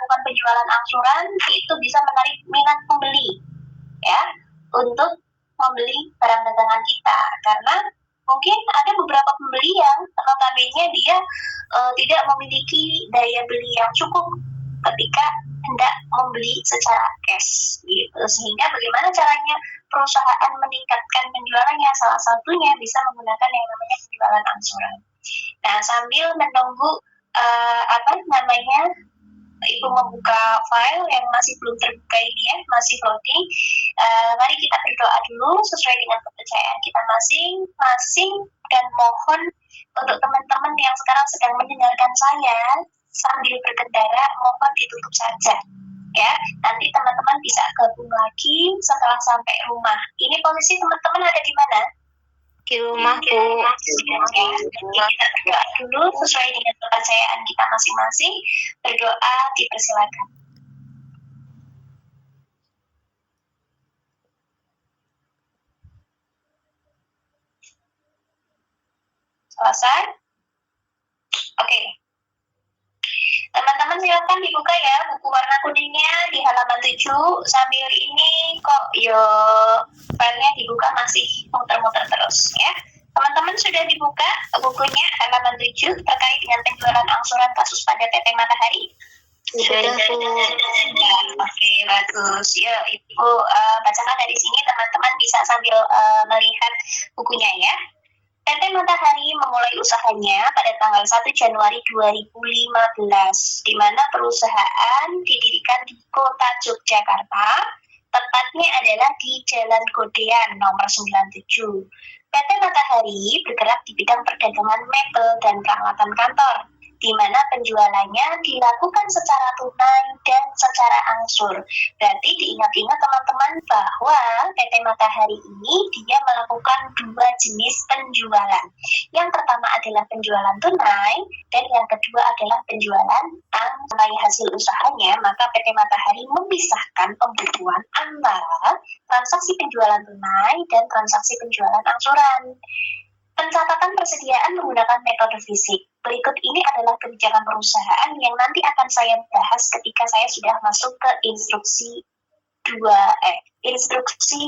melakukan penjualan angsuran itu bisa menarik minat pembeli ya untuk membeli barang dagangan kita, karena mungkin ada beberapa pembeli yang notabene dia tidak memiliki daya beli yang cukup ketika hendak membeli secara cash gitu. Sehingga bagaimana caranya perusahaan meningkatkan penjualannya? Salah satunya bisa menggunakan yang namanya penjualan angsuran. Nah, sambil menunggu Ibu membuka file yang masih belum terbuka ini ya, masih loading. Mari kita berdoa dulu sesuai dengan kepercayaan kita masing-masing, dan mohon untuk teman-teman yang sekarang sedang mendengarkan saya sambil berkendara, mohon ditutup saja ya. Nanti teman-teman bisa gabung lagi setelah sampai rumah. Ini posisi teman-teman ada di mana? Di rumahku. Ya, kita berdoa dulu sesuai dengan kepercayaan kita masing-masing. Berdoa dipersilakan. Selesai? Oke. Teman-teman silakan dibuka ya buku warna kuningnya di halaman 7. Sambil ini kok filenya dibuka masih muter-muter terus ya. Teman-teman sudah dibuka bukunya halaman 7 terkait dengan penjualan angsuran kasus pada PT Matahari? Sudah. Oke, bagus. Yuk, Ibu bacakan dari sini, teman-teman bisa sambil melihat bukunya ya. PT Matahari memulai usahanya pada tanggal 1 Januari 2015, di mana perusahaan didirikan di kota Yogyakarta, tepatnya adalah di Jalan Godean nomor 97. PT Matahari bergerak di bidang perdagangan mebel dan peralatan kantor, di mana penjualannya dilakukan secara tunai dan secara angsur. Berarti diingat-ingat teman-teman bahwa PT Matahari ini dia melakukan 2 jenis penjualan. Yang pertama adalah penjualan tunai, dan yang kedua adalah penjualan tunai hasil usahanya. Maka PT Matahari memisahkan pembukuan antara transaksi penjualan tunai dan transaksi penjualan angsuran. Pencatatan persediaan menggunakan metode fisik. Berikut ini adalah kebijakan perusahaan yang nanti akan saya bahas ketika saya sudah masuk ke instruksi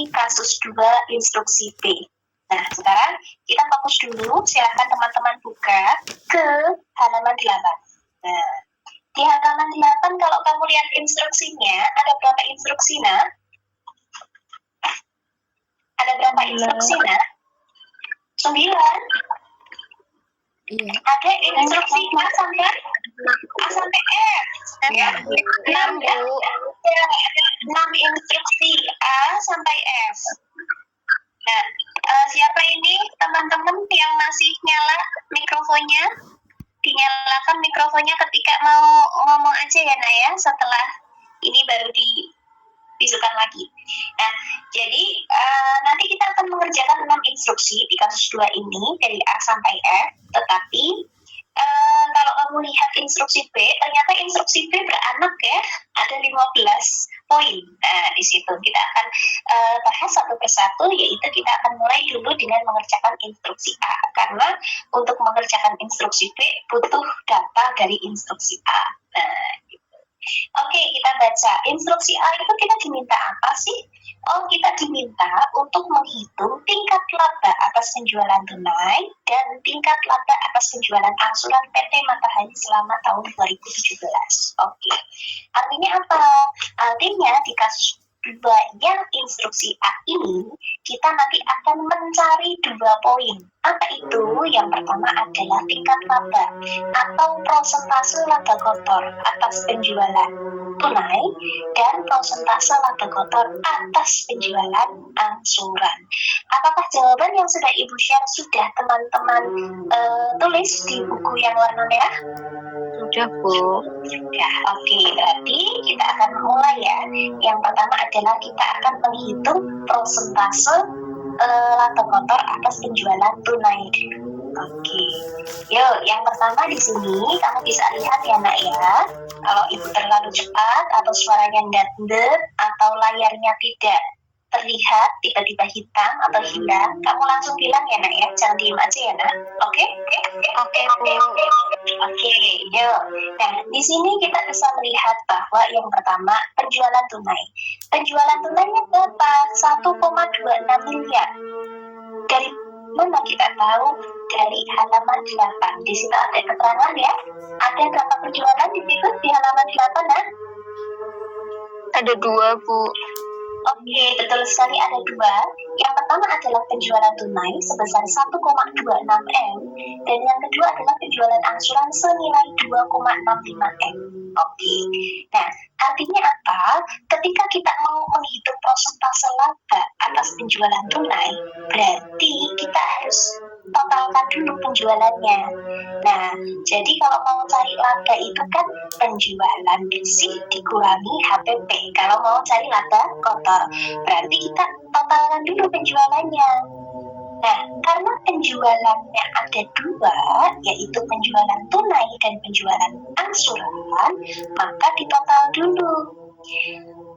kasus 2, instruksi B. Nah, sekarang kita fokus dulu. Silakan teman-teman buka ke halaman 8. Nah, di halaman 8 kalau kamu lihat instruksinya, ada berapa instruksi, Nak? Ada berapa instruksi, Nak? 9. Iya. Ada instruksi A sampai F. Ya. 6 ya. Ada 6 instruksi A sampai F. Nah, siapa ini teman-teman yang masih nyala mikrofonnya? Dinyalakan mikrofonnya ketika mau ngomong aja ya, Nak ya. Setelah ini baru dibisukan lagi. Nah, jadi nanti kita akan mengerjakan 6 instruksi di kasus 2 ini dari A sampai F. Tetapi kalau kamu lihat instruksi B, ternyata instruksi B beranak ya, ada 15 poin. Nah, di situ kita akan bahas satu persatu, yaitu kita akan mulai dulu dengan mengerjakan instruksi A, karena untuk mengerjakan instruksi B butuh data dari instruksi A. Nah, oke, kita baca. Instruksi A itu kita diminta apa sih? Oh, kita diminta untuk menghitung tingkat laba atas penjualan tunai dan tingkat laba atas penjualan angsuran PT Matahari selama tahun 2017. Oke. Artinya apa? Artinya di kasus 2 yang instruksi A ini, kita nanti akan mencari 2 poin. Apa itu? Yang pertama adalah tingkat laba atau prosentase laba kotor atas penjualan tunai dan prosentase laba kotor atas penjualan angsuran. Apakah jawaban yang sudah Ibu share sudah teman-teman tulis di buku yang warna merah? Sudah, Bu. Sudah. Oke, berarti kita akan mulai ya. Yang pertama adalah kita akan menghitung prosentase laba kotor atas penjualan tunai. Oke. Yuk, yang pertama di sini kamu bisa lihat ya, Nak ya. Kalau Ibu terlalu cepat atau suaranya ndet atau layarnya tidak terlihat tiba-tiba hitam atau hilang, kamu langsung bilang ya nak ya, jangan diem aja ya nak. Oke? Oke, Bu. Oke, yuk. Nah, di sini kita bisa melihat bahwa yang pertama penjualan tunai. Penjualan tunainya berapa? 1,26 miliar. Dari mana kita tahu? Dari halaman 8. Di situ ada keterangan ya. Ada berapa penjualan di situ di halaman 8 nah? Ada 2, Bu. Oke, betul sekali ada 2. Yang pertama adalah penjualan tunai sebesar 1,26 M dan yang kedua adalah penjualan angsuran senilai 2,65 M. Oke, nah artinya apa? Ketika kita mau menghitung persentase laba atas penjualan tunai, berarti kita harus totalkan dulu penjualannya. Nah, jadi kalau mau cari laba itu kan penjualan bersih dikurangi HPP. Kalau mau cari laba kotor, berarti kita totalkan dulu penjualannya. Nah, karena penjualannya ada 2, yaitu penjualan tunai dan penjualan angsuran, maka ditotal dulu.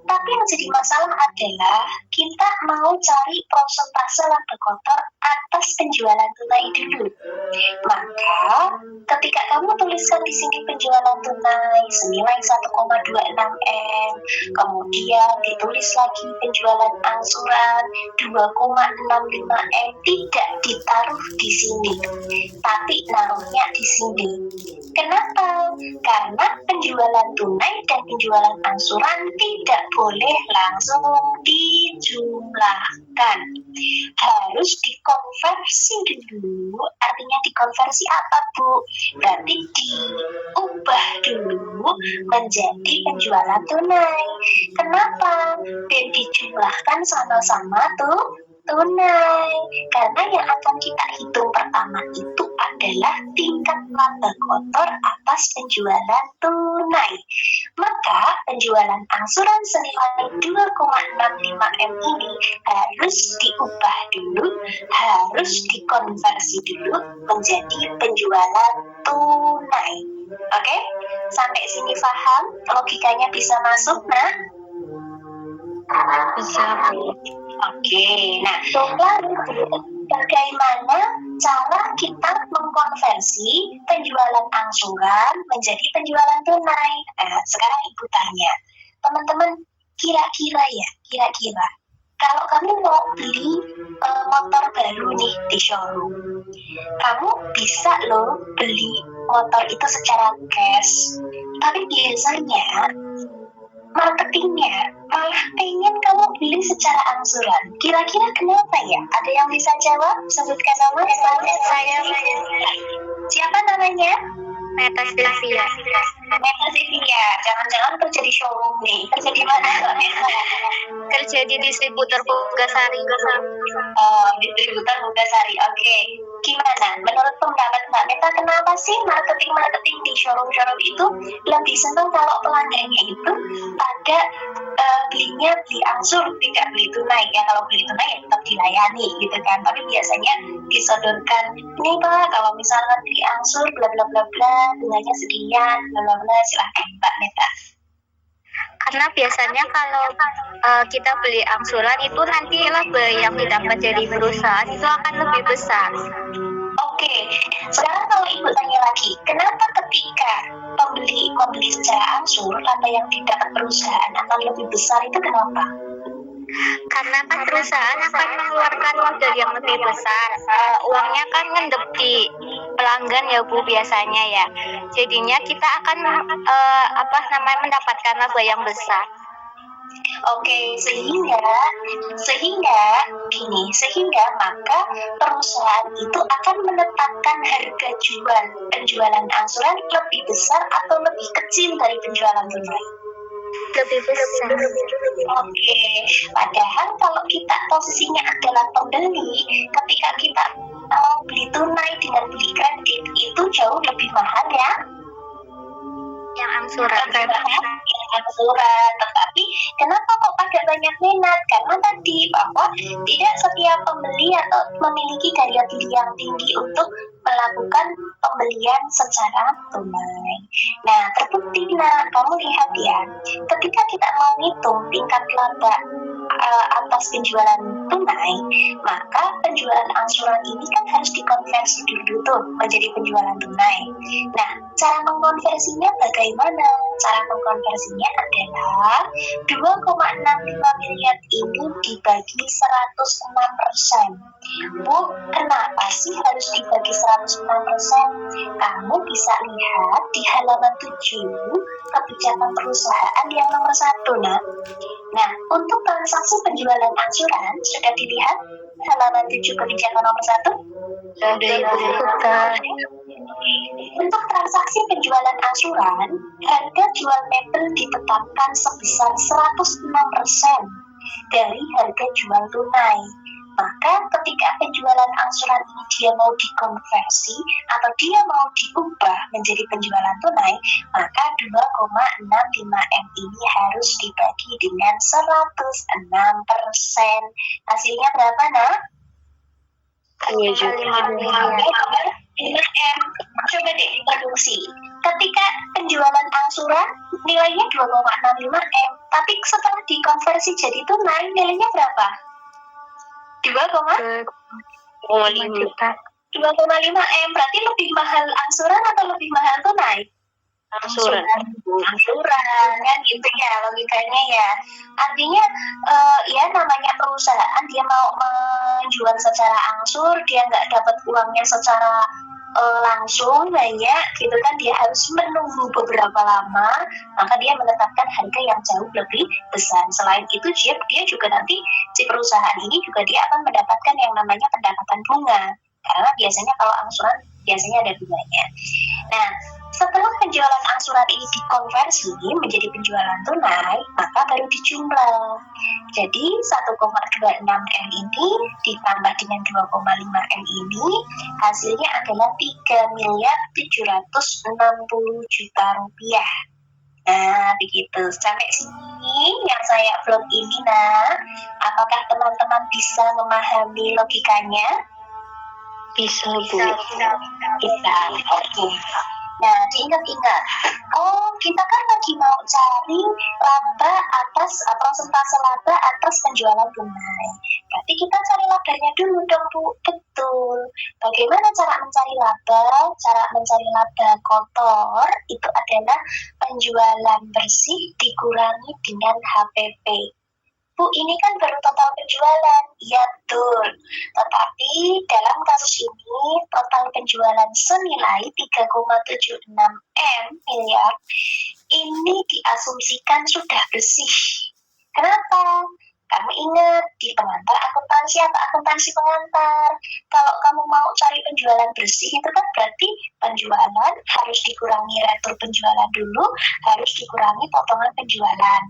Tapi yang jadi masalah adalah kita mau cari persentase laba kotor atas penjualan tunai dulu. Maka ketika kamu tuliskan di sini penjualan tunai senilai 1,26 M, kemudian ditulis lagi penjualan angsuran 2,65 M, tidak ditaruh di sini, tapi naruhnya di sini. Kenapa? Karena penjualan tunai dan penjualan angsuran tidak boleh langsung dijumlahkan. Harus dikonversi dulu. Artinya dikonversi apa, Bu? Berarti diubah dulu menjadi penjualan tunai. Kenapa? Dan dijumlahkan sama-sama tunai. Karena yang akan kita hitung pertama itu adalah tingkat laba kotor atas penjualan tunai. Maka penjualan angsuran senilai 2,65 M ini harus diubah dulu, harus dikonversi dulu menjadi penjualan tunai. Oke? Sampai sini paham? Logikanya bisa masuk, nah? Bisa, Bu. Oke, nah lalu bagaimana cara kita mengkonversi penjualan angsuran menjadi penjualan tunai? Nah, sekarang Ibu tanya, teman-teman kira-kira kalau kamu mau beli motor baru nih di showroom, kamu bisa loh beli motor itu secara cash, tapi biasanya marketingnya malah pengen kamu beli secara angsuran. Kira-kira kenapa ya? Ada yang bisa jawab? Sebutkan nama. Saya. Siapa namanya? Meta Sylvia. Meta Sylvia. Jangan-jangan kerja di showroom nih. Kerja di mana? Kerja di distributor Pugasari. Distributor Pugasari. Oke. Gimana? Menurut pendapat Mbak Meta, kenapa sih marketing di showroom itu lebih senang kalau pelanggannya itu pada beli angsur, tidak beli tunai ya? Kalau beli tunai ya tetap dilayani gitu kan, tapi biasanya disodorkan, ini Pak kalau misalkan beli angsur bla bla bla bla bunganya sekian bla bla bla. Silahkan Mbak Meta. Karena biasanya kalau kita beli angsuran itu nanti laba yang didapat dari perusahaan itu akan lebih besar. Oke, sekarang kalau Ibu tanya lagi, kenapa ketika pembeli secara angsur laba yang didapat perusahaan akan lebih besar, itu kenapa? Karena kan perusahaan akan mengeluarkan modal yang lebih besar, uangnya kan ngendep di pelanggan ya Bu biasanya ya. Jadinya kita akan mendapatkan laba yang besar. Oke, sehingga maka perusahaan itu akan menetapkan harga penjualan angsuran lebih besar atau lebih kecil dari penjualan tunai? Lebih besar. Oke, padahal kalau kita posisinya adalah pembeli, ketika kita mau beli tunai dengan beli kredit itu jauh lebih mahal ya? Yang angsuran. Tetapi kenapa kok pada banyak minat? Karena tadi bahwa tidak setiap pembeli atau memiliki daya beli yang tinggi untuk melakukan pembelian secara tunai. Nah, terbukti kamu lihat ya, ketika kita mau ngitung tingkat laba atas penjualan tunai, maka penjualan angsuran ini kan harus dikonversi dulu tuh menjadi penjualan tunai. Nah, cara mengkonversinya bagaimana? Cara mengkonversinya adalah 2,65 miliar ini dibagi 106%. Bu, kenapa sih harus dibagi 106%? Kamu bisa lihat di halaman 7 kebijakan perusahaan yang nomor 1, Nah, untuk transaksi penjualan angsuran sudah dilihat halaman 7 kebijakan nomor 1? Sudah dibuka. Untuk transaksi penjualan angsuran, harga jual mebel ditetapkan sebesar 106% dari harga jual tunai. Maka ketika penjualan angsuran ini dia mau dikonversi atau dia mau diubah menjadi penjualan tunai, maka 2,65 M ini harus dibagi dengan 106%. Hasilnya berapa, Nak? 5M. Coba deh diproduksi. Ketika penjualan angsuran nilainya 2,65M, tapi setelah dikonversi jadi tunai nilainya berapa? 2,5 juta. 2,5M. Berarti lebih mahal angsuran atau lebih mahal tunai? Angsuran kan gitu ya logikanya ya. Artinya ya namanya perusahaan dia mau menjual secara angsur, dia nggak dapat uangnya secara langsung banyak gitu kan, dia harus menunggu beberapa lama, maka dia menetapkan harga yang jauh lebih besar. Selain itu dia juga nanti si perusahaan ini juga dia akan mendapatkan yang namanya pendapatan bunga, karena biasanya kalau angsuran biasanya ada bunganya. Nah, setelah penjualan angsuran ini dikonversi menjadi penjualan tunai, maka baru dijumlah. Jadi 1,26 M ini ditambah dengan 2,5 M ini hasilnya adalah 3.760 juta rupiah. Nah, begitu. Sampai sini yang saya vlog ini, apakah teman-teman bisa memahami logikanya? bisa, Bu. Bisa. Oke. Nah, diingat-ingat. Oh, kita kan lagi mau cari laba atas persentase laba atas penjualan tunai. Berarti kita cari labanya dulu dong, Bu. Betul. Bagaimana cara mencari laba? Cara mencari laba kotor itu adalah penjualan bersih dikurangi dengan HPP. Bu, ini kan baru total penjualan. Iya, betul. Tetapi dalam kasus ini, total penjualan senilai 3,76 M miliar ini diasumsikan sudah bersih. Kenapa? Kamu ingat di pengantar akuntansi atau akuntansi pengantar, kalau kamu mau cari penjualan bersih itu kan berarti penjualan harus dikurangi retur penjualan dulu, harus dikurangi potongan penjualan.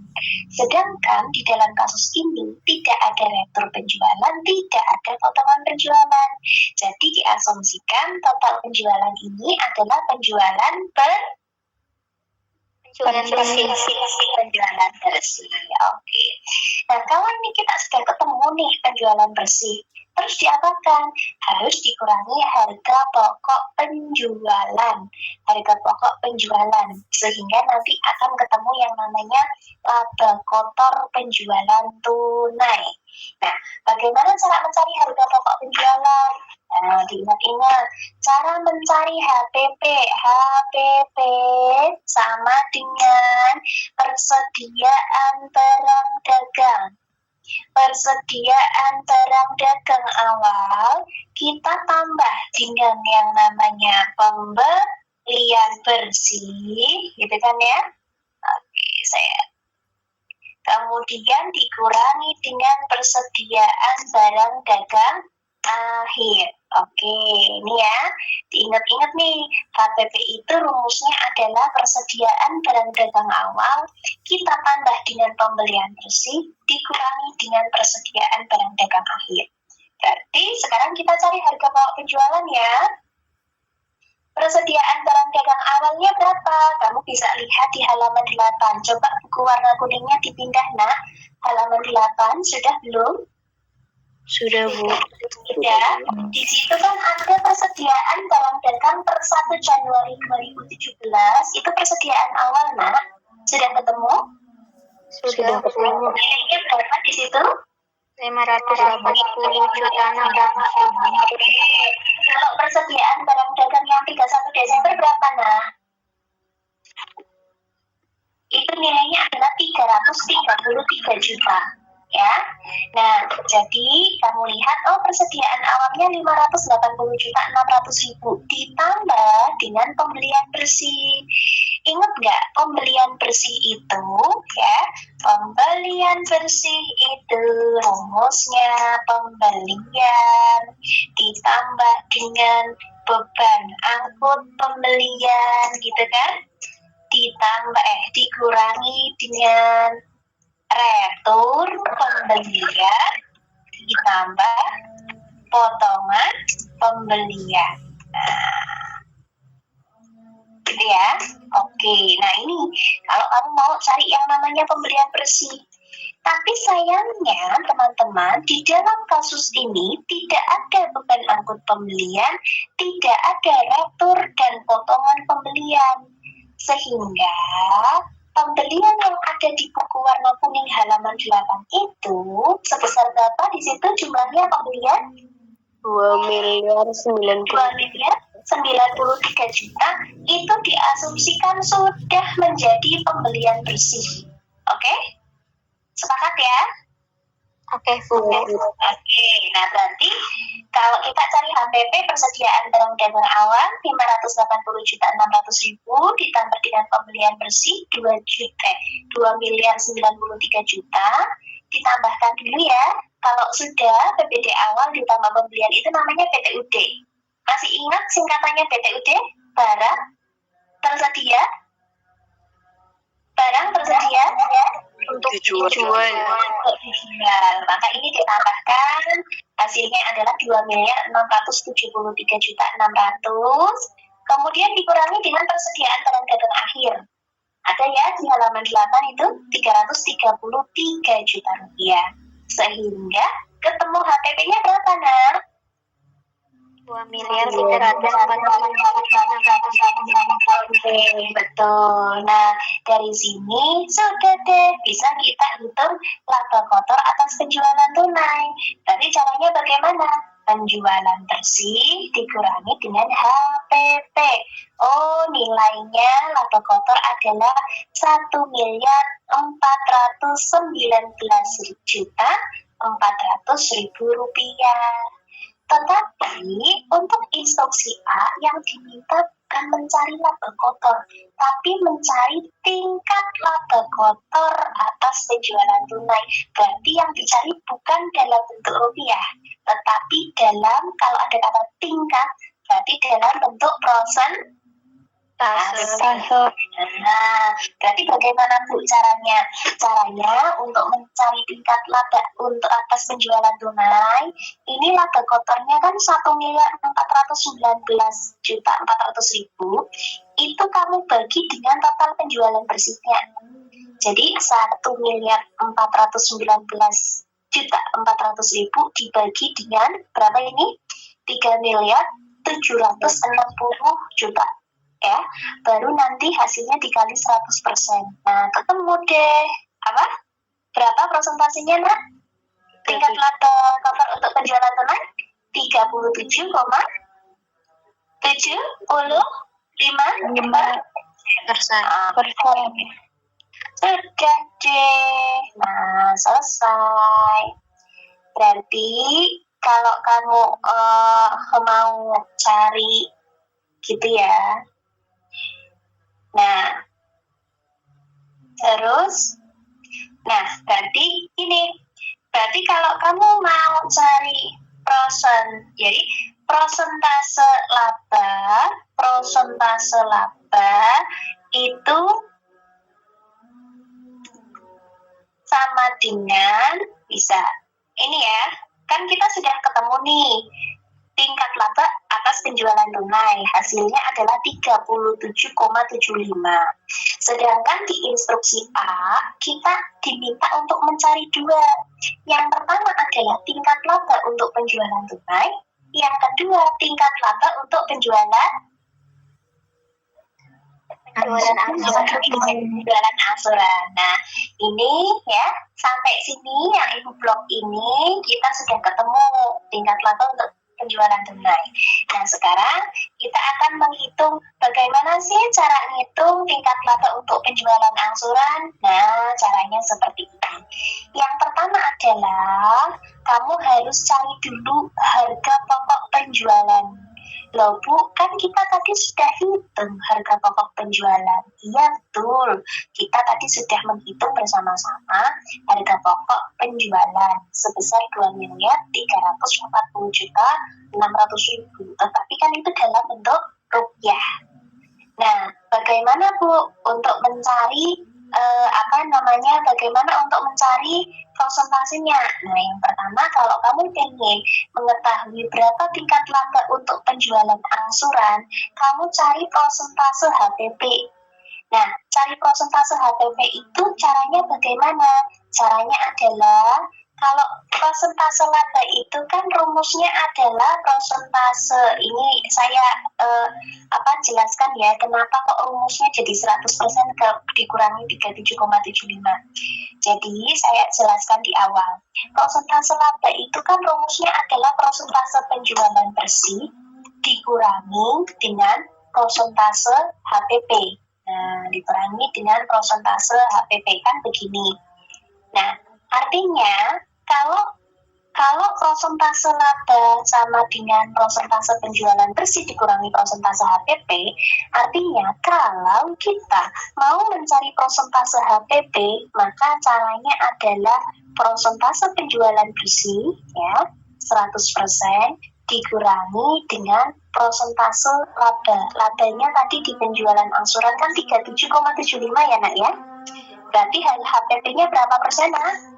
Sedangkan di dalam kasus ini tidak ada retur penjualan, tidak ada potongan penjualan. Jadi diasumsikan total penjualan ini adalah penjualan penjualan bersih. Oke. Nah, kalau ini kita sudah ketemu nih penjualan bersih, terus diapakan? Harus dikurangi harga pokok penjualan. Harga pokok penjualan. Sehingga nanti akan ketemu yang namanya laba kotor penjualan tunai. Nah, bagaimana cara mencari harga pokok penjualan? Nah, diingat-ingat, cara mencari HPP. HPP sama dengan persediaan barang dagang. Persediaan barang dagang awal kita tambah dengan yang namanya pembelian bersih, gitu kan ya? Oke, kemudian dikurangi dengan persediaan barang dagang akhir. Oke, ini ya, diingat-ingat nih, HPP itu rumusnya adalah persediaan barang dagang awal, kita tambah dengan pembelian bersih, dikurangi dengan persediaan barang dagang akhir. Berarti sekarang kita cari harga pokok penjualan ya. Persediaan barang dagang awalnya berapa? Kamu bisa lihat di halaman 8. Coba buku warna kuningnya dipindah, Nak. Halaman 8, sudah belum? Sudah, Bu. Ya, di situ kan ada persediaan barang dagang per 1 Januari 2017. Itu persediaan awal, Nak. Sudah ketemu? Sudah Bu. Nilainya berapa di situ? 580 juta 600. Oke. Kalau persediaan barang dagang yang 31 Desember berapa, Nah? Itu nilainya adalah 333 juta. Ya. Nah, jadi kamu lihat, persediaan awalnya 580 juta 600 ribu ditambah dengan pembelian bersih. Ingat nggak, pembelian bersih itu ya, pembelian bersih itu rumusnya pembelian ditambah dengan beban angkut pembelian gitu kan, dikurangi dengan retur pembelian ditambah potongan pembelian. Nah, gitu ya. Oke, nah ini kalau kamu mau cari yang namanya pembelian bersih. Tapi sayangnya teman-teman, di dalam kasus ini tidak ada beban angkut pembelian, tidak ada retur dan potongan pembelian. Sehingga pembelian yang ada di buku warna kuning halaman 8 itu sebesar berapa di situ jumlahnya pembelian? 2.093 juta itu diasumsikan sudah menjadi pembelian bersih. Oke? Sepakat ya? Oke Bu. Oke, nah berarti kalau kita cari HPP persediaan barang dagang awal 580 juta 600 ribu ditambah dengan pembelian bersih 2.093 juta, ditambahkan dulu ya. Kalau sudah PBD awal ditambah pembelian itu namanya PTUD. Masih ingat singkatannya PTUD? Barang tersedia? Barang tersedia Untuk dijual. dijual. Maka ini ditambahkan hasilnya adalah 2.673 juta 600. Kemudian dikurangi dengan persediaan barang dagang akhir. Ada ya di halaman 8 itu 333 juta rupiah. Sehingga ketemu HPP-nya berapa, Nak? 2.340.600. Betul. Nah, dari sini sudah deh bisa kita hitung laba kotor atas penjualan tunai. Tapi caranya bagaimana? Penjualan bersih dikurangi dengan HPP. Nilainya laba kotor adalah 1.419.400.000 rupiah. Tetapi untuk instruksi A yang diminta bukan mencari laba kotor, tapi mencari tingkat laba kotor atas penjualan tunai. Berarti yang dicari bukan dalam bentuk rupiah, tetapi dalam, kalau ada kata tingkat, berarti dalam bentuk persentase. Nah, berarti bagaimana Bu caranya? Caranya untuk mencari tingkat laba untuk atas penjualan tunai, ini laba kotornya kan 1.419.400.000, itu kamu bagi dengan total penjualan bersihnya. Jadi 1.419.400.000 dibagi dengan berapa ini? 3.760 juta. Ya, baru nanti hasilnya dikali 100%. Nah, ketemu deh apa? Berapa persentasenya, Nak? Tingkat laba kotor untuk penjualan tunai 37,75%. Sudah deh. Nah, selesai. Berarti kalau kamu mau cari gitu ya. Nah, terus, berarti ini, berarti kalau kamu mau cari jadi prosentase laba itu sama dengan, bisa, ini ya, kan kita sudah ketemu nih, tingkat laba atas penjualan tunai hasilnya adalah 37,75. Sedangkan di instruksi A kita diminta untuk mencari dua. Yang pertama adalah tingkat laba untuk penjualan tunai, yang kedua tingkat laba untuk penjualan Penjualan angsuran. Penjualan angsuran. Nah, ini ya, sampai sini yang Ibu blok ini kita sudah ketemu tingkat laba untuk penjualan tunai. Nah, sekarang kita akan menghitung bagaimana sih cara menghitung tingkat laba untuk penjualan angsuran. Nah, caranya seperti ini. Yang pertama adalah kamu harus cari dulu harga pokok penjualan. Loh Bu, kan kita tadi sudah hitung harga pokok penjualan. Iya betul, kita tadi sudah menghitung bersama-sama harga pokok penjualan sebesar 2.340.600.000. Tetapi kan itu dalam bentuk rupiah. Nah, bagaimana Bu untuk mencari bagaimana untuk mencari prosentasenya? Nah, yang pertama kalau kamu ingin mengetahui berapa tingkat laba untuk penjualan angsuran, kamu cari prosentase HPP. Nah, cari prosentase HPP itu caranya bagaimana? Caranya adalah kalau prosentase laba itu kan rumusnya adalah prosentase. Ini saya jelaskan ya, kenapa kok rumusnya jadi 100% dikurangi 37,75. Jadi saya jelaskan di awal. Prosentase laba itu kan rumusnya adalah prosentase penjualan bersih dikurangi dengan prosentase HPP. Nah, dikurangi dengan prosentase HPP kan begini. Nah, artinya kalau prosentase laba sama dengan prosentase penjualan bersih dikurangi prosentase HPP, artinya kalau kita mau mencari prosentase HPP, maka caranya adalah prosentase penjualan bersih ya 100% dikurangi dengan prosentase laba. Labanya tadi di penjualan angsuran kan 37,75 ya Nak ya. Berarti HPP-nya berapa persen Nak?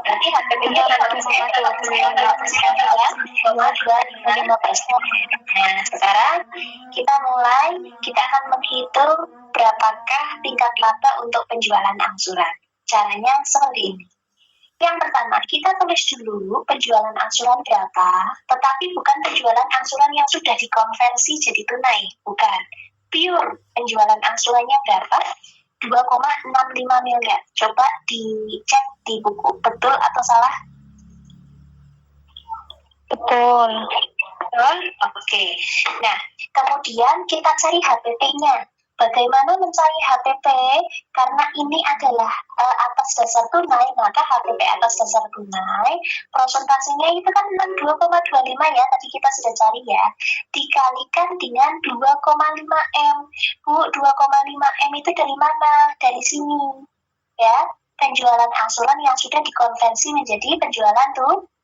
Berarti HPP-nya berapa persen? 2,25%. Nah, sekarang kita akan menghitung berapakah tingkat laba untuk penjualan angsuran. Caranya seperti ini. Yang pertama, kita tulis dulu penjualan angsuran berapa, tetapi bukan penjualan angsuran yang sudah dikonversi jadi tunai, bukan. Pure penjualan angsurannya berapa? 2,65 miliar. Coba dicek di buku, betul atau salah? Betul. Betul? Oke. Nah, kemudian kita cari HPP-nya. Bagaimana mencari HPP? Karena ini adalah atas dasar tunai, maka HPP atas dasar tunai, prosentasenya itu kan 2,25 ya, tadi kita sudah cari ya, dikalikan dengan 2,5 M. Bu, 2,5 M itu dari mana? Dari sini. Ya, penjualan angsuran yang sudah dikonversi menjadi penjualan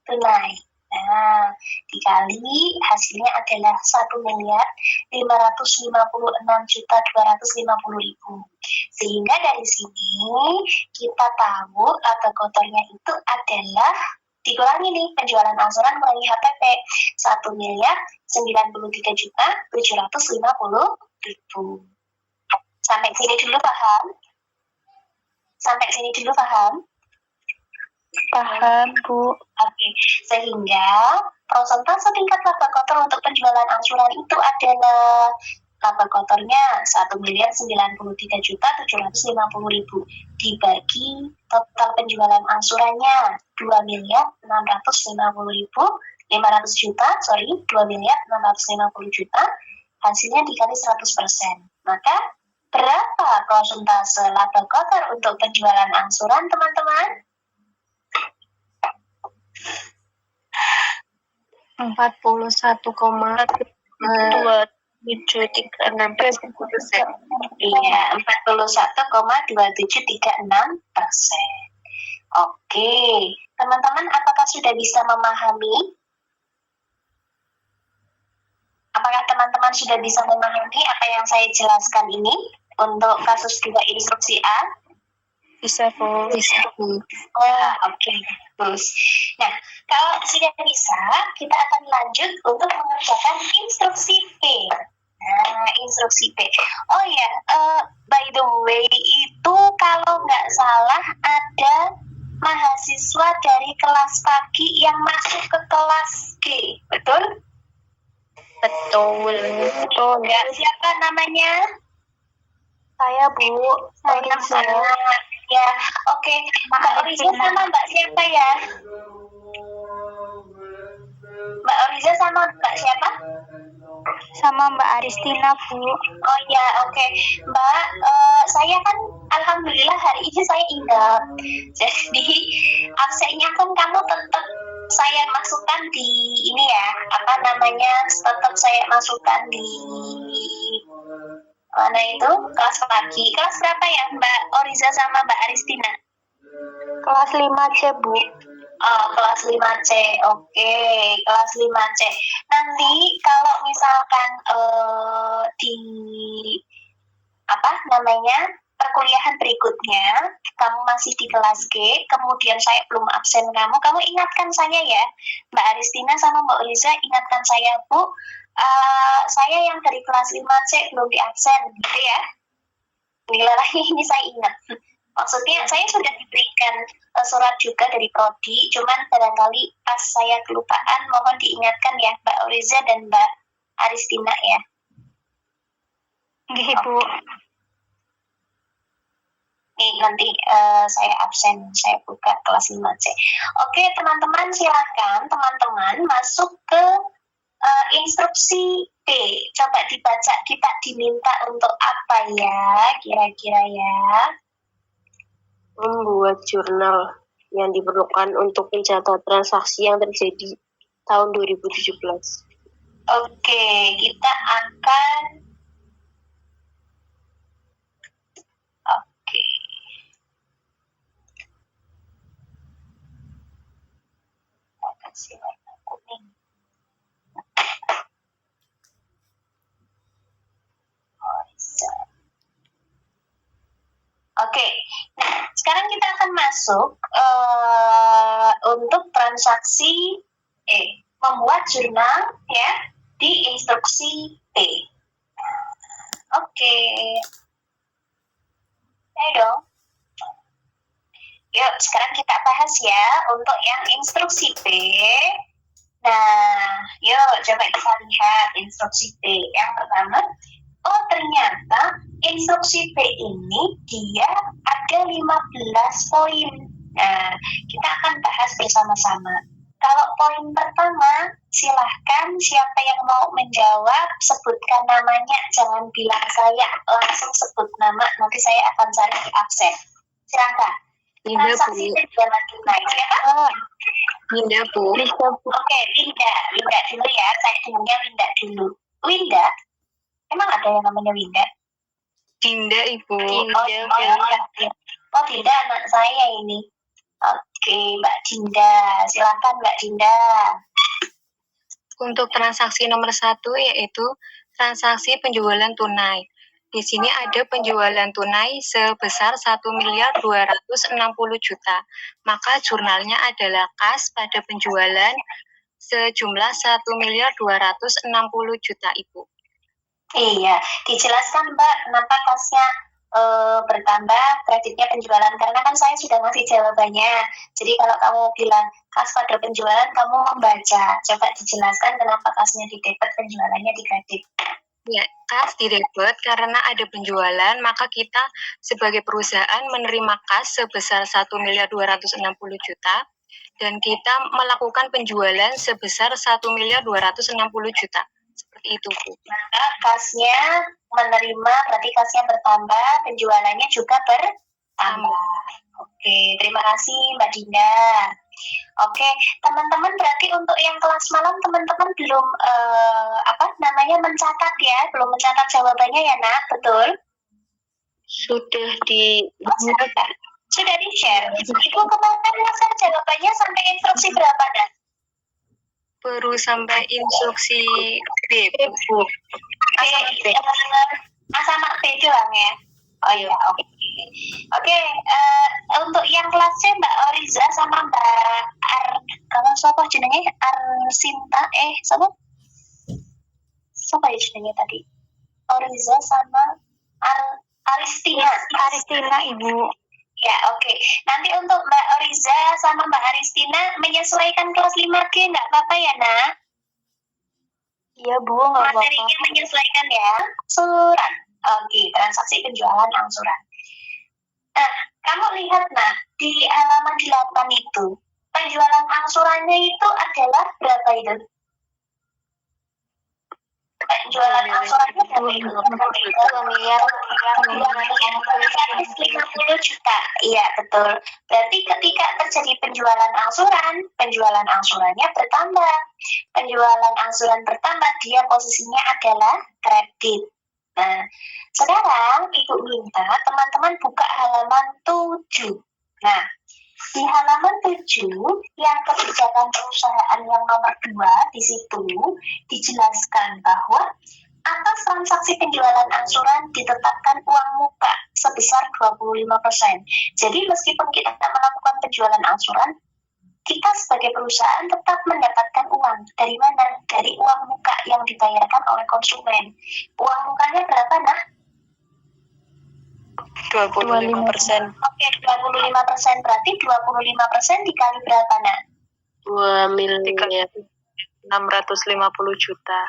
tunai. Nah, dikali hasilnya adalah 1.556.250.000. Sehingga dari sini kita tahu laba kotornya itu adalah dikurangi nih penjualan angsuran kurangi HPP 1.093.750.000. Sampai sini dulu paham? Sampai sini dulu paham? Paham, Bu. Oke, sehingga prosentase tingkat laba kotor untuk penjualan angsuran itu adalah laba kotornya 1.093.750.000 dibagi total penjualan angsurannya 2.650.500.000.000, hasilnya dikali 100%. Maka berapa prosentase laba kotor untuk penjualan angsuran, teman-teman? 41,2736%. Iya, 41,2736%. Oke, teman-teman, apakah sudah bisa memahami? Apakah teman-teman sudah bisa memahami apa yang saya jelaskan ini untuk kasus 2 instruksi A? Bisa, Bu. Bisa. Oke. Terus. Nah, kalau sudah bisa, kita akan lanjut untuk mengerjakan instruksi P. Nah, instruksi P. Oh ya, by the way, itu kalau nggak salah ada mahasiswa dari kelas pagi yang masuk ke kelas G, betul? Betul. Ya, siapa namanya? Saya Bu. Oriza. Ya, oke. Mbak Oriza sama Mbak siapa ya? Mbak Oriza sama Mbak siapa? Sama Mbak Aristina Bu. Oh ya, oke. Mbak, saya kan alhamdulillah hari ini saya ingat. Jadi absennya kan kamu tetap saya masukkan di ini ya, apa namanya? Tetap saya masukkan di mana itu? Kelas pagi. Kelas berapa ya Mbak Oriza sama Mbak Aristina? Kelas 5C Bu. Oh, kelas 5C. Oke, kelas 5C. Nanti kalau misalkan di apa namanya perkuliahan berikutnya kamu masih di kelas G, kemudian saya belum absen kamu ingatkan saya ya, Mbak Aristina sama Mbak Liza, ingatkan saya Bu, saya yang dari kelas 5C belum diabsen gitu ya. Ini saya ingat. Maksudnya saya sudah diberikan surat juga dari Prodi, cuman barangkali pas saya kelupaan, mohon diingatkan ya Mbak Oriza dan Mbak Aristina ya. Nggih Bu. Nih nanti saya absen, saya buka kelas 5C. Oke teman-teman, silakan teman-teman masuk ke instruksi B. Coba dibaca, kita diminta untuk apa ya kira-kira ya? Membuat jurnal yang diperlukan untuk mencatat transaksi yang terjadi tahun 2017. Oke, kita akan kasih warna kuning. Oke, nah sekarang kita akan masuk untuk transaksi membuat jurnal ya di instruksi B. Oke, ayo dong. Yuk, sekarang kita bahas ya untuk yang instruksi B. Nah, yuk coba kita lihat instruksi B. Yang pertama, oh ternyata instruksi B ini dia ada 15 poin. Nah, kita akan bahas bersama-sama. Kalau poin pertama, silahkan siapa yang mau menjawab, sebutkan namanya, jangan bilang saya, langsung sebut nama, nanti saya akan cari di absen. Silahkan. Transaksi penjualan tunai. Siapa? Linda Bu. Oke, Linda dulu ya, saya dengarnya Linda dulu. Linda? Emang ada yang namanya Winda? Dinda Ibu. Oh, Dinda anak saya ini. Oke, Mbak Dinda. Silakan Mbak Dinda. Untuk transaksi nomor 1 yaitu transaksi penjualan tunai. Di sini ada penjualan tunai sebesar 1.260.000.000. Maka jurnalnya adalah kas pada penjualan sejumlah 1.260.000.000 Ibu. Iya, dijelaskan Mbak kenapa kasnya bertambah kreditnya penjualan, karena kan saya sudah ngasih jawabannya. Jadi kalau kamu bilang kas pada penjualan, kamu membaca. Coba dijelaskan kenapa kasnya di debit, penjualannya di kredit. Ya, kas di debit karena ada penjualan, maka kita sebagai perusahaan menerima kas sebesar 1.260.000.000 dan kita melakukan penjualan sebesar 1.260.000.000. Seperti itu, Bu. Maka kasnya menerima, berarti kasnya bertambah, penjualannya juga bertambah. Oke, terima kasih Mbak Dinda. Oke, teman-teman, berarti untuk yang kelas malam teman-teman belum mencatat ya, belum mencatat jawabannya ya Nak, betul? Sudah di sudah di-share. Ibu kemarin nge-share jawabannya sampai instruksi berapa Nak? baru sampai instruksi B, Bu. A sama B doang ya? Oh iya, oke. Oke, untuk yang kelas C Mbak Oriza sama Mbak kalau siapa jenenge Arsinta, siapa ya jenenge tadi? Oriza sama Aristina Ibu. Ya, oke. Nanti untuk Mbak Oriza sama Mbak Aristina menyesuaikan kelas 5G nggak apa-apa ya, Nak? Iya Bu, nggak apa-apa. Materinya menyesuaikan ya. Surat. Oke, transaksi penjualan angsuran. Nah, kamu lihat nah, di halaman 8 itu, penjualan angsurannya itu adalah berapa itu? Penjualan angsurannya berapa itu? 2 miliar. 250 juta. Iya, betul. Berarti ketika terjadi penjualan angsurannya bertambah. Penjualan angsuran bertambah, dia posisinya adalah kredit. Nah, sekarang Ibu minta teman-teman buka halaman 7. Nah, di halaman 7 yang kebijakan perusahaan yang nomor 2 di situ dijelaskan bahwa atas transaksi penjualan angsuran ditetapkan uang muka sebesar 25%. Jadi meskipun kita melakukan penjualan angsuran, kita sebagai perusahaan tetap mendapatkan uang. Dari mana? Dari uang muka yang dibayarkan oleh konsumen. Uang mukanya berapa, nah? 25%. Oke, 25%. Berarti 25% dikali berapa, nah? 2.650 juta.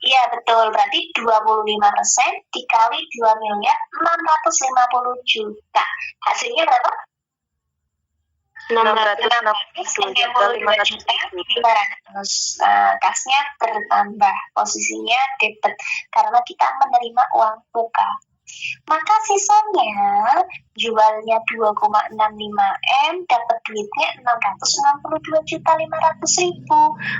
Iya, betul. Berarti 25% dikali 2.650 juta. Hasilnya berapa? 662 juta 500. Kasnya bertambah, posisinya debit karena kita menerima uang muka. Maka sisanya jualnya 2,65 M, dapat duitnya 662.500.000.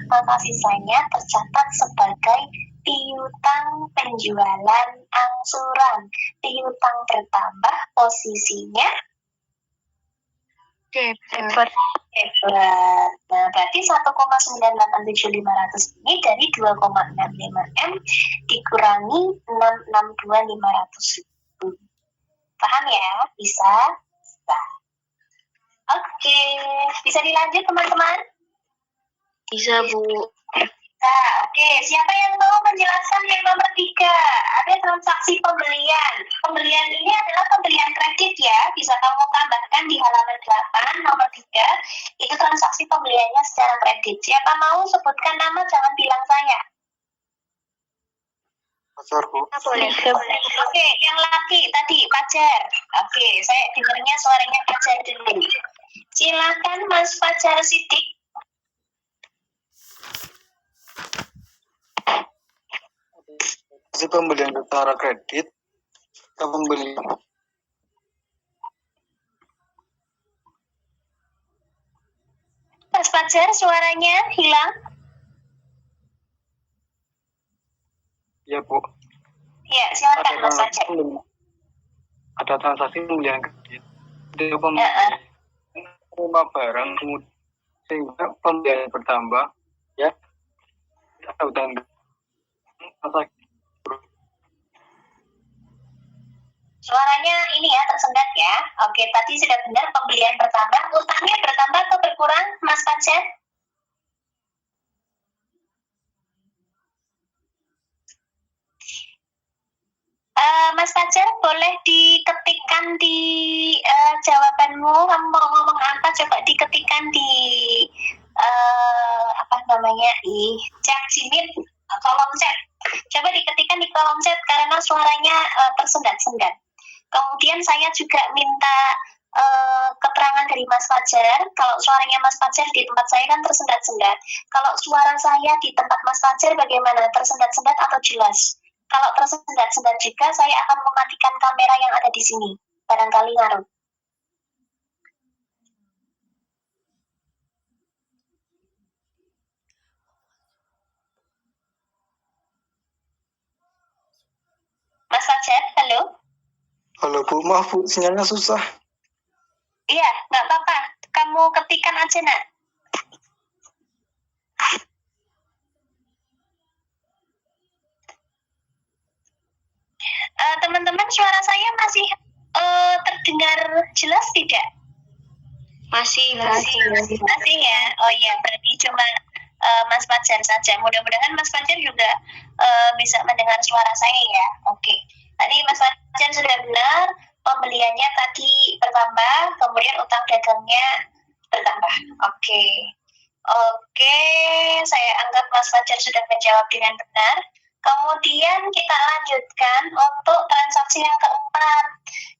Maka sisanya tercatat sebagai piutang penjualan angsuran. Piutang bertambah, posisinya debit. Nah, berarti 1,987.500 ini dari 2,65 M dikurangi 662.500. Paham ya? Bisa? Bisa. Oke, bisa dilanjut teman-teman? Bisa Bu. Nah, oke. Siapa yang mau menjelaskan yang nomor 3? Ada transaksi pembelian. Pembelian ini adalah pembelian kredit ya. Bisa kamu tambahkan di halaman 8, nomor 3. Itu transaksi pembeliannya secara kredit. Siapa mau sebutkan nama, jangan bilang saya. Pacar Bu. Boleh. Oke, yang laki tadi, Pajar. Oke, saya dengarnya suaranya Pajar dulu. Silakan Mas Pajar Sidik. Si pembelian secara kredit ke pembelian Mas Pajar, suaranya hilang. ya Bu. Ya, silakan Mas Pajar. Ada transaksi pembelian kredit dari pembelian rumah barang sehingga pembelian bertambah ya. Dan transaksi Suaranya ini ya, tersendat ya. Oke, tadi sudah benar pembelian bertambah. Utangnya bertambah atau berkurang, Mas Pajar? Mas Pajar, boleh diketikkan di jawabanmu. Kamu mau ngomong apa? Coba diketikkan di chat Gmail, kolom chat. Coba diketikkan di kolom chat karena suaranya tersendat-sendat. Kemudian saya juga minta keterangan dari Mas Fajar. Kalau suaranya Mas Fajar di tempat saya kan tersendat-sendat. Kalau suara saya di tempat Mas Fajar bagaimana? Tersendat-sendat atau jelas? Kalau tersendat-sendat juga, saya akan mematikan kamera yang ada di sini. Barangkali ngaruh. Mas Fajar, halo? Halo Bu, maaf Bu, sinyalnya susah. Iya, nggak apa-apa. Kamu ketikkan aja, nak. Teman-teman, suara saya masih terdengar jelas tidak? Masih ya. Oh iya, berarti cuma Mas Fajar saja. Mudah-mudahan Mas Fajar juga bisa mendengar suara saya ya. Oke. Tadi Mas Fajar sudah benar, pembeliannya tadi bertambah, kemudian utang dagangnya bertambah. Oke. Oke, saya anggap Mas Fajar sudah menjawab dengan benar. Kemudian kita lanjutkan untuk transaksi yang keempat.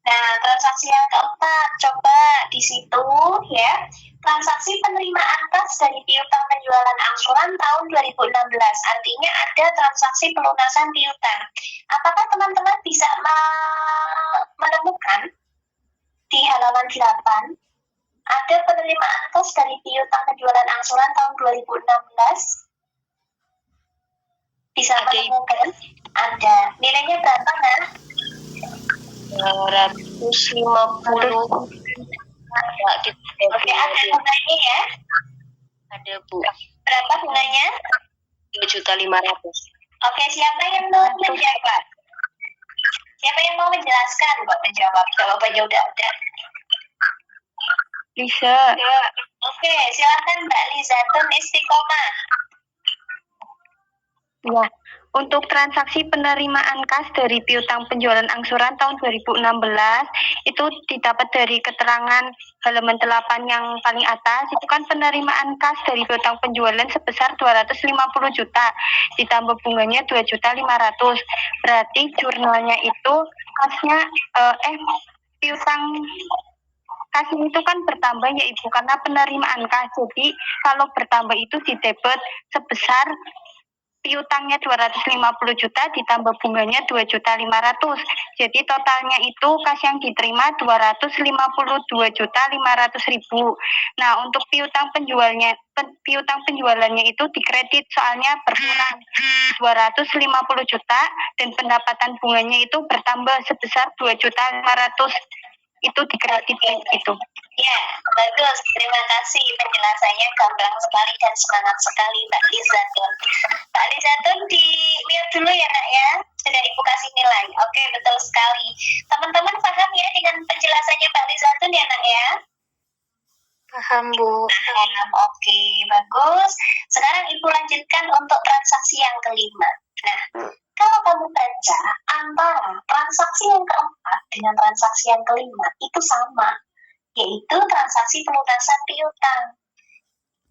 Nah, transaksi yang keempat, coba di situ ya, transaksi penerimaan kas dari piutang penjualan angsuran tahun 2016. Artinya ada transaksi pelunasan piutang. Apakah teman-teman bisa menemukan di halaman 8 ada penerimaan kas dari piutang penjualan angsuran tahun 2016? Bisa menemukan? Ada. Nilainya berapa, Nah? 250. Oke, ada bunganya ya? Ada, Bu. Berapa bunganya? 2.500.000. Oke, siapa yang mau menjawab? Siapa yang mau menjelaskan buat menjawab? Jawabannya udah ada. Bisa. Oke, silakan Mbak Lizatun Istiqomah. Ya, untuk transaksi penerimaan kas dari piutang penjualan angsuran tahun 2016 itu didapat dari keterangan halaman 8 yang paling atas. Itu kan penerimaan kas dari piutang penjualan sebesar 250 juta ditambah bunganya 2.500.000. Berarti jurnalnya itu kasnya piutang kasnya itu kan bertambah ya Ibu, karena penerimaan kas. Jadi kalau bertambah itu didebet sebesar piutangnya 250 juta ditambah bunganya 2.500.000. Jadi totalnya itu kas yang diterima 252.500.000. Nah, untuk piutang penjualannya itu dikredit soalnya berkurang 250 juta dan pendapatan bunganya itu bertambah sebesar 2.500.000. Itu dikredit gitu. Ya, bagus. Terima kasih penjelasannya, gamblang sekali dan semangat sekali Mbak Lizatun. Mbak Lizatun di mute dulu ya Nak ya. Sudah Ibu kasih nilai. Oke, betul sekali. Teman-teman paham ya dengan penjelasannya Mbak Lizatun ya Nak ya? Paham, Bu. Paham. Oke, bagus. Sekarang Ibu lanjutkan untuk transaksi yang kelima. Nah, kalau kamu baca antara transaksi yang keempat dengan transaksi yang kelima itu sama, yaitu transaksi pelunasan piutang.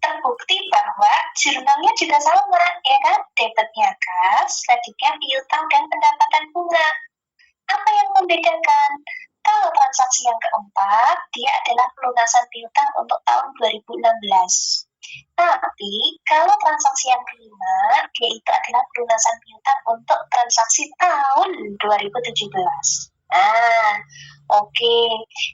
Terbukti bahwa jurnalnya juga sama, ya kan? Debitnya kas, kreditnya piutang, dan pendapatan bunga. Apa yang membedakan? Kalau transaksi yang keempat, dia adalah pelunasan piutang untuk tahun 2016. Tapi, kalau transaksi yang kelima, dia itu adalah pelunasan piutang untuk transaksi tahun 2017. Nah, oke.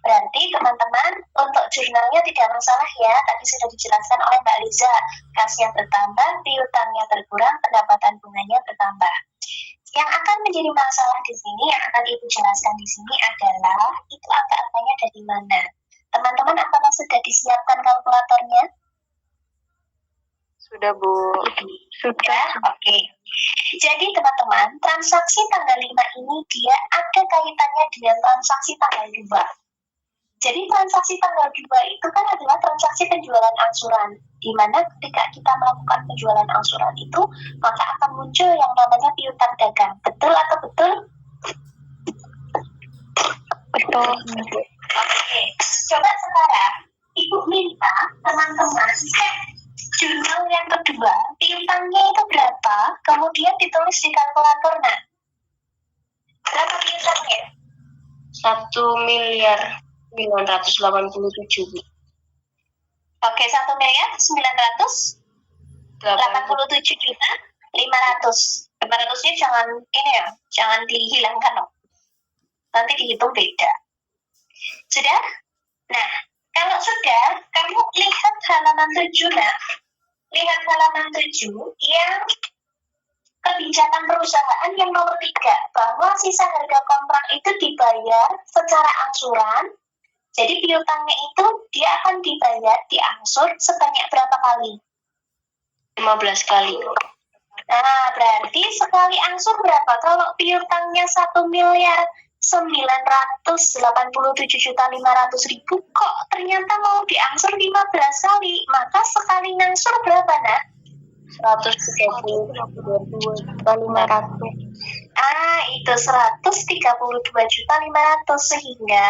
Berarti teman-teman, untuk jurnalnya tidak masalah ya. Tadi sudah dijelaskan oleh Mbak Liza. Kasnya bertambah, piutangnya berkurang, pendapatan bunganya bertambah. Yang akan menjadi masalah di sini, yang akan Ibu jelaskan di sini adalah itu angka-angkanya dari mana. Teman-teman, apakah sudah disiapkan kalkulatornya? Sudah, Bu. Sudah, oke. Jadi teman-teman, transaksi tanggal 5 ini dia ada kaitannya dengan transaksi tanggal 2. Jadi transaksi tanggal 2 itu kan adalah transaksi penjualan angsuran, di mana ketika kita melakukan penjualan angsuran itu, maka akan muncul yang namanya piutang dagang. Betul atau betul? Betul. Oke, coba sekarang Ibu minta teman-teman cek jurnal yang kedua, piutangnya itu berapa, kemudian ditulis di kalkulator. Nah, berapa piutangnya? 1.987.000. Oke, 1.987.500.000. 500-nya jangan ini ya, jangan dihilangkan loh. Nanti dihitung beda. Sudah? Nah, kalau sudah, kamu lihat halaman 7, nah. Lihat halaman 7 yang kebijakan perusahaan yang nomor 3, bahwa sisa harga kontrak itu dibayar secara angsuran. Jadi piutangnya itu dia akan dibayar diangsur sebanyak berapa kali? 15 kali. Nah, berarti sekali angsur berapa? Kalau piutangnya 1.987.500.000 kok ternyata mau diangsur 15 kali, maka sekali ngangsur berapa, Nak? 132.500. Itu 132.500.000 sehingga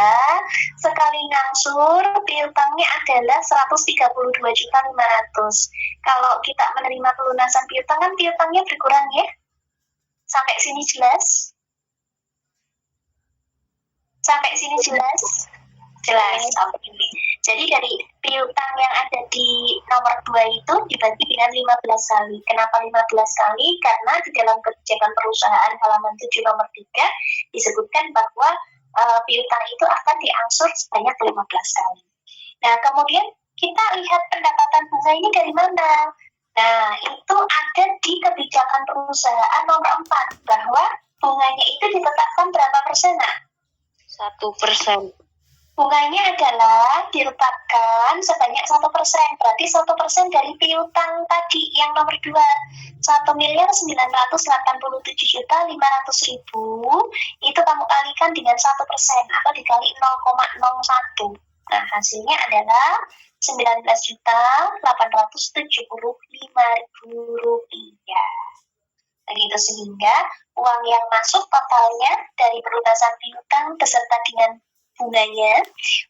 sekali ngangsur piutangnya adalah 132.500.000. Kalau kita menerima pelunasan piutang kan piutangnya berkurang ya. Sampai sini jelas? Sampai sini jelas? Jelas. Oke. Jadi dari piutang yang ada di nomor 2 itu dibagi dengan 15 kali. Kenapa 15 kali? Karena di dalam kebijakan perusahaan halaman 7 nomor 3 disebutkan bahwa piutang itu akan diangsur sebanyak 15 kali. Nah, kemudian kita lihat pendapatan bunga ini dari mana? Nah, itu ada di kebijakan perusahaan nomor 4 bahwa bunganya itu ditetapkan berapa persen? 1%. Bunganya adalah ditetapkan sebanyak 1%, berarti 1% dari piutang tadi yang nomor 2, 1.987.500.000 itu kamu kalikan dengan 1% atau dikali 0,01. Nah, hasilnya adalah 19.875.000 rupiah. Begitu, sehingga uang yang masuk totalnya dari pelunasan piutang beserta dengan bunganya,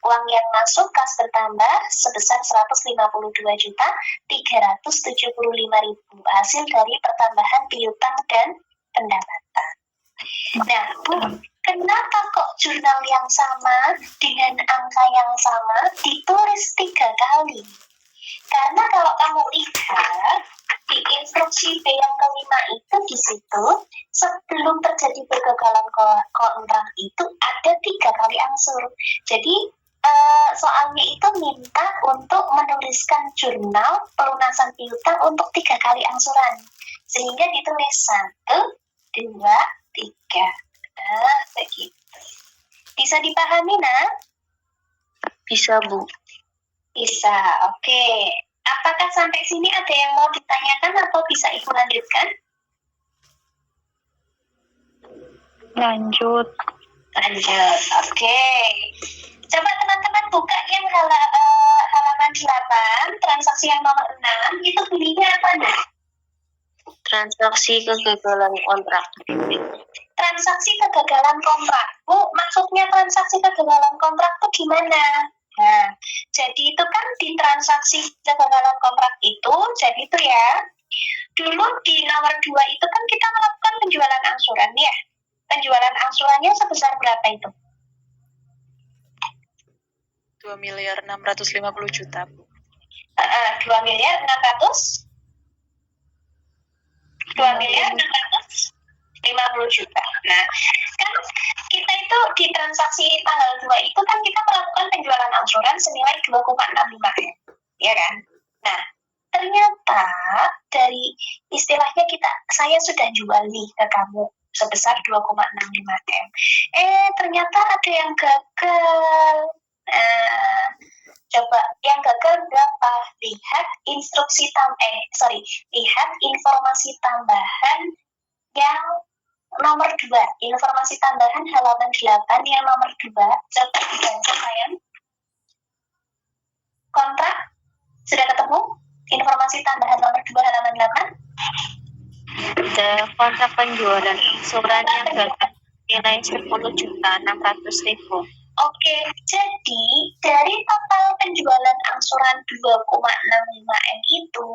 uang yang masuk kas bertambah sebesar 152.375.000 hasil dari pertambahan piutang dan pendapatan. Nah, Bu, kenapa kok jurnal yang sama dengan angka yang sama ditulis 3 kali? Karena kalau kamu lihat di instruksi B yang kelima itu di situ sebelum terjadi kegagalan kontrak itu ada 3 kali angsur. Jadi soalnya itu minta untuk menuliskan jurnal pelunasan piutang untuk 3 kali angsuran, sehingga ditulis 1, 2, 3. Nah, begitu. Bisa dipahami, Nak? Bisa, Bu. Bisa, oke. Apakah sampai sini ada yang mau ditanyakan atau bisa Ibu lanjutkan? Lanjut. Lanjut, oke. Coba teman-teman buka yang halaman 8, transaksi yang nomor 6, itu bunyinya apa nih? Transaksi kegagalan kontrak. Transaksi kegagalan kontrak. Bu, maksudnya transaksi kegagalan kontrak itu gimana? Nah, jadi itu kan di transaksi kegagalan kontrak itu, jadi itu ya, dulu di nomor 2 itu kan kita melakukan penjualan angsuran ya. Penjualan angsurannya sebesar berapa itu? 2.650.000.000, Bu. 2.650.000.000. Nah, kan kita itu di transaksi tanggal 2 itu kan kita melakukan penjualan angsuran senilai 2,65 M, ya kan? Nah, ternyata dari istilahnya saya sudah jual nih ke kamu sebesar 2,65 M. Ternyata ada yang gagal. Coba yang gagal berapa? Lihat lihat informasi tambahan yang nomor 2, informasi tambahan halaman 8 yang nomor 2. Coba dibaca sayang. Kontrak sudah ketemu? Informasi tambahan nomor 2 halaman 8. Ada kontrak penjualan angsuran yang gagal nilai 10.600.000. Oke, jadi dari total penjualan angsuran 2,65 M itu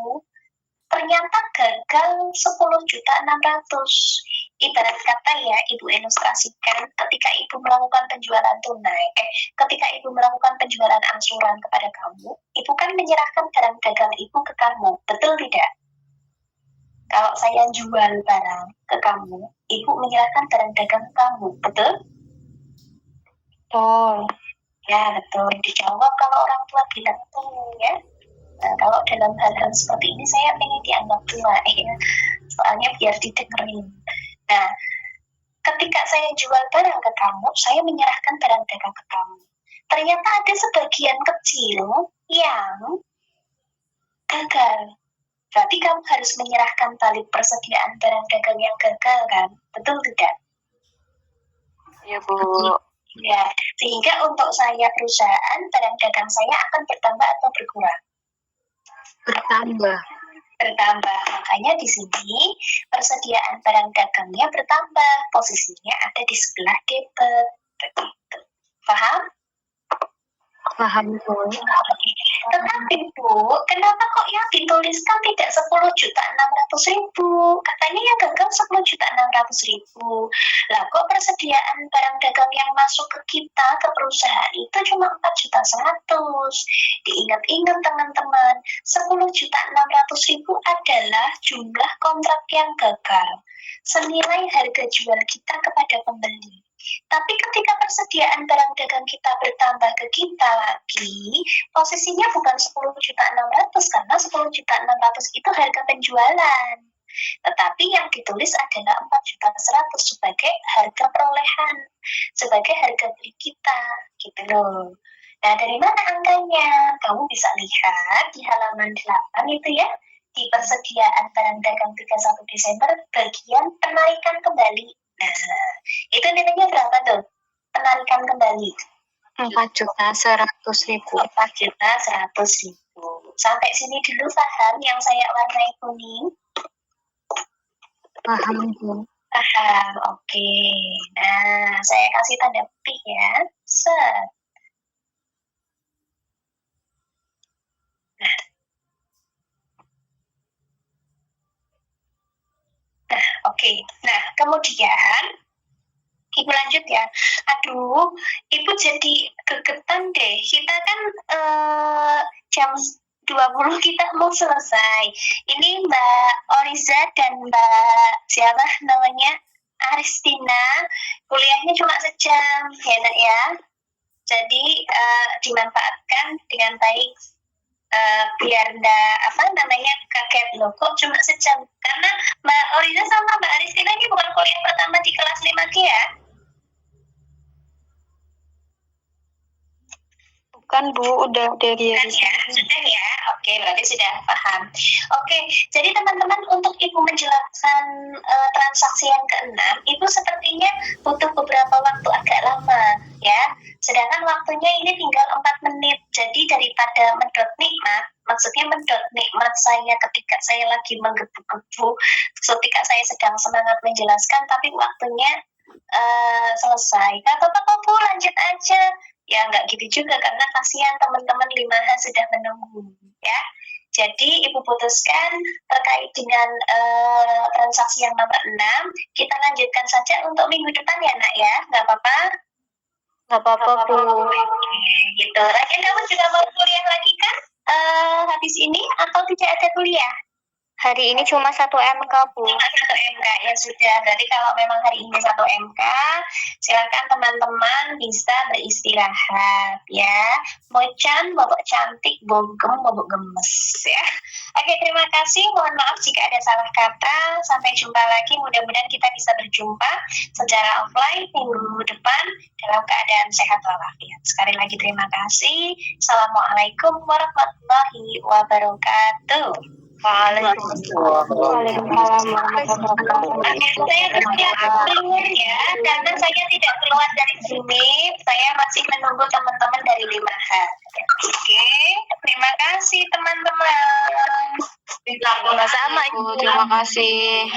ternyata gagal 10.600.000. Ibarat kata ya, Ibu ilustrasikan ketika Ibu melakukan penjualan tunai, ketika Ibu melakukan penjualan angsuran kepada kamu, Ibu kan menyerahkan barang dagang Ibu ke kamu, betul tidak? Kalau saya jual barang ke kamu, Ibu menyerahkan barang dagang ke kamu, betul? Betul. Ya, betul. Dijawab kalau orang tua bilang tuh ya. Nah, kalau dalam hal-hal seperti ini saya pengen dianggap tua ya. Soalnya biar didengerin. Nah, ketika saya jual barang ke kamu, saya menyerahkan barang dagang ke kamu. Ternyata ada sebagian kecil yang gagal. Berarti kamu harus menyerahkan balik persediaan barang dagang yang gagal kan? Betul tidak? Ya, Bu. Ya, sehingga untuk saya perusahaan, barang dagang saya akan bertambah atau berkurang? Bertambah. bertambah. Makanya di sini persediaan barang dagangnya bertambah. Posisinya ada di sebelah debit. Begitu. Paham? Paham, Bu. Tetapi Bu, kenapa kok yang dituliskan tidak 10.600.000? Katanya yang gagal 10.600.000. Lah kok persediaan barang dagang yang masuk ke kita, ke perusahaan itu cuma 4.100.000. Diingat-ingat teman-teman, 10.600.000 adalah jumlah kontrak yang gagal, senilai harga jual kita kepada pembeli. Tapi ketika persediaan barang dagang kita bertambah ke kita lagi, posisinya bukan 10.600.000 karena 10.600.000 itu harga penjualan. Tetapi yang ditulis adalah 4.100.000 sebagai harga perolehan, sebagai harga beli kita, gitu loh. Nah, dari mana angkanya? Kamu bisa lihat di halaman 8 itu ya, di persediaan barang dagang 31 Desember bagian penarikan kembali. Nah, itu nilainya berapa tuh? Penarikan kembali. 4.100.000. 4.100.000. Sampai sini dulu paham yang saya warnai kuning? Paham, Bu. Paham, oke. Nah, saya kasih tanda petik ya. Set. Nah, oke. Nah, kemudian Ibu lanjut ya. Aduh, Ibu jadi gegetan deh. Kita kan jam 20 kita mau selesai. Ini Mbak Oriza dan Mbak siapa namanya? Aristina. Kuliahnya cuma sejam, ya Nak ya. Jadi dimanfaatkan dengan baik. Biar enggak kaget loh kok cuma sejam, karena Mbak Oriza sama Mbak Aristina ini bukan kuliah pertama di kelas 5G ya. Bukan Bu, udah dari Kan ya, sudah ya. Oke, berarti sudah paham. Oke, jadi teman-teman untuk Ibu menjelaskan transaksi yang ke-6, Ibu sepertinya butuh beberapa waktu agak lama ya. Sedangkan waktunya ini tinggal 4 menit. Jadi daripada mendot nikmat, maksudnya mendot nikmat saya ketika saya lagi menggebu-gebu, ketika saya sedang semangat menjelaskan, tapi waktunya selesai. Gak apa-apa Bu, lanjut aja. Ya nggak gitu juga karena kasihan teman-teman 5H sudah menunggu ya. Jadi Ibu putuskan terkait dengan transaksi yang nomor 6, kita lanjutkan saja untuk minggu depan ya Nak ya, nggak apa-apa? Nggak apa-apa Bu. Gitu. Lagian kamu juga mau kuliah lagi kan? Habis ini atau tidak ada kuliah? Hari ini cuma 1 MK Bu. Cuma 1 MK ya sudah. Berarti kalau memang hari ini 1 MK, silakan teman-teman bisa beristirahat ya. Mocan, bobok cantik, bogem, bobok gemes ya. Oke, terima kasih. Mohon maaf jika ada salah kata. Sampai jumpa lagi. Mudah-mudahan kita bisa berjumpa secara offline minggu depan dalam keadaan sehat walafiat. Sekali lagi terima kasih. Assalamualaikum warahmatullahi wabarakatuh. Waalaikumsalam warahmatullahi wabarakatuh. Saya bersiap keluar ya, karena saya tidak keluar dari sini. Saya masih menunggu teman-teman dari 5H. Oke, terima kasih teman-teman. Sama-sama. Terima kasih.